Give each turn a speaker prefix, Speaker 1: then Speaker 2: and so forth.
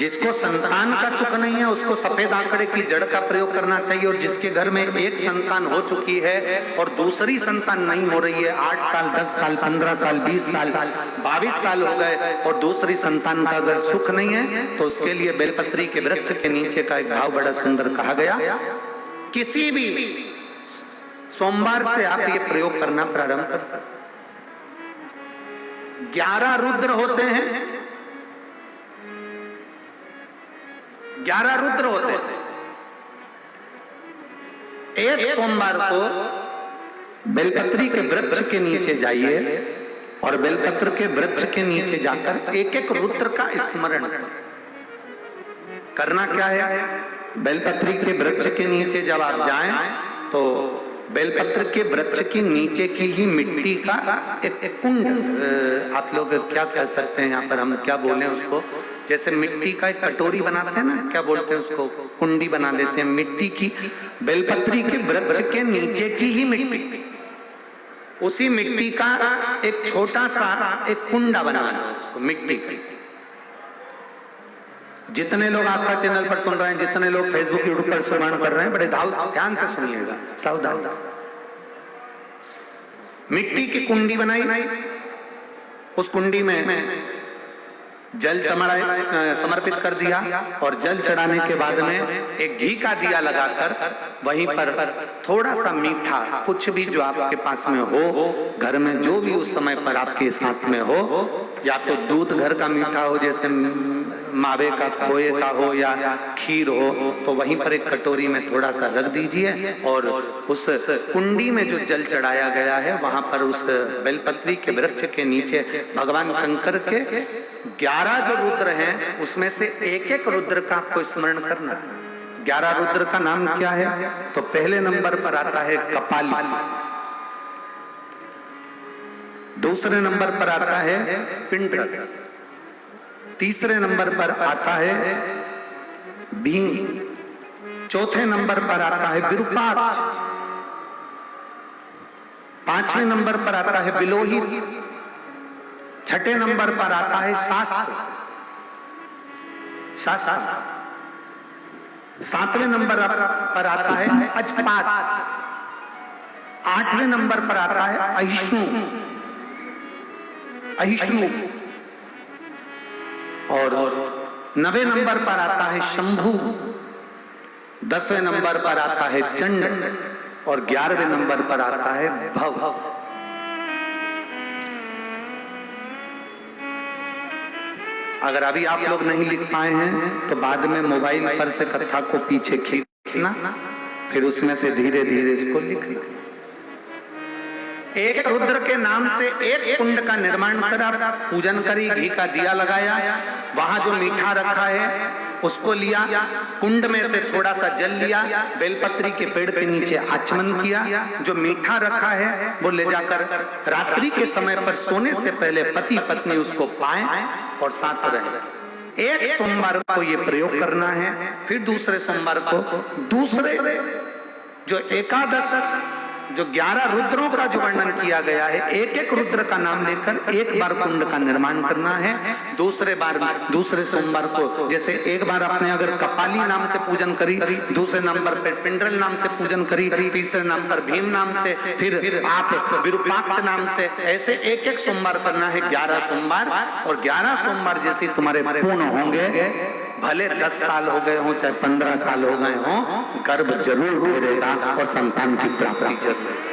Speaker 1: जिसको संतान का सुख नहीं है उसको सफेद आंकड़े की जड़ का प्रयोग करना चाहिए। और जिसके घर में एक संतान हो चुकी है और दूसरी संतान नहीं हो रही है, 8 साल 10 साल 15 साल 20 साल 22 साल हो गए और दूसरी संतान का अगर सुख नहीं है तो उसके लिए बेलपत्री के वृक्ष के नीचे का एक भाव बड़ा सुंदर कहा गया। किसी भी सोमवार से आप ये प्रयोग करना प्रारंभ कर सकते। 11 रुद्र होते हैं, 11 रुद्र होते हैं। एक सोमवार को बेलपत्री के वृक्ष के नीचे जाइए और बेलपत्र के वृक्ष के नीचे जाकर एक एक रुद्र का स्मरण करें। करना क्या है, बेलपत्री के वृक्ष के नीचे जब आप जाएं तो बेलपत्र के वृक्ष के नीचे की ही मिट्टी का एक कुंड, आप लोग क्या कह सकते हैं यहाँ पर, हम क्या बोले उसको, जैसे मिट्टी का एक कटोरी बनाते हैं ना, क्या बोलते हैं उसको, कुंडी बना देते हैं मिट्टी की। बेलपत्री के वृक्ष के नीचे की ही मिट्टी, उसी मिट्टी का एक छोटा सा एक कुंडा बना दो उसको मिट्टी का। जितने लोग आस्था चैनल पर सुन रहे हैं, जितने लोग फेसबुक यूट्यूब पर श्रवण कर रहे हैं, बड़े ध्यान से सुनिएगा, सावधान। मिट्टी की कुंडी बनाई, उस कुंडी में जल समर्पित कर दिया और जल चढ़ाने के बाद में एक घी का दिया लगाकर वहीं पर थोड़ा सा मीठा, कुछ भी जो आपके पास में हो, घर में जो भी उस समय पर आपके साथ में हो, या तो दूध घर का मीठा हो जैसे मावे का, खोए का हो या खीर हो, तो वहीं पर एक कटोरी में थोड़ा सा रख दीजिए और उस कुंडी में जो जल चढ़ाया गया है वहां पर उस बेलपत्री के वृक्ष के नीचे भगवान शंकर के 11 जो रुद्र हैं उसमें से एक एक रुद्र का आपको स्मरण करना है। 11 रुद्र का नाम क्या है, तो पहले नंबर पर आता है कपाली, दूसरे नंबर पर आता है पिंडर, तीसरे नंबर पर आता है भीम, चौथे नंबर पर आता है विरूपाक्ष, पांचवें नंबर पर आता है बिलोहित, छठे नंबर पर आता है शास्त्र, सातवें नंबर पर आता है अजपात, आठवें नंबर पर आता है अहिष्णु, और 9वें नंबर पर आता है शंभु, 10वें नंबर पर आता है चंड और 11वें नंबर पर आता है भव। अगर अभी आप लोग नहीं लिख पाए हैं तो बाद में मोबाइल पर से कथा को पीछे खींचना, फिर उसमें से धीरे धीरे इसको लिखना। एक रुद्र के नाम से एक कुंड का निर्माण करा, पूजन करी, घी का दिया लगाया, वहां जो मीठा रखा है उसको लिया, कुंड में से थोड़ा सा जल लिया, बेलपत्री के पेड़ के नीचे आचमन किया, जो मीठा रखा है वो ले जाकर रात्रि के समय पर सोने से पहले पति पत्नी उसको पाएं और साथ रहें। एक सोमवार को ये प्रयोग करना है, फिर दूसरे सोमवार को दूसरे जो एकादश जो 11 रुद्रों का जो वर्णन किया गया है, एक एक रुद्र का नाम लेकर एक बार कुंड का निर्माण करना है। दूसरे सोमवार को जैसे एक बार आपने अगर कपाली नाम से पूजन करी, दूसरे नंबर पर पिंडरल नाम से पूजन करी, तीसरे नाम पर भीम नाम से, फिर आप विरूपाक्ष नाम से, ऐसे एक एक सोमवार करना है, 11 सोमवार। और 11 सोमवार जैसे तुम्हारे पूर्ण होंगे, भले 10 साल हो गए हो चाहे 15 साल हो गए हो, गर्भ जरूर घेरेगा और संतान की प्राप्ति जरूर।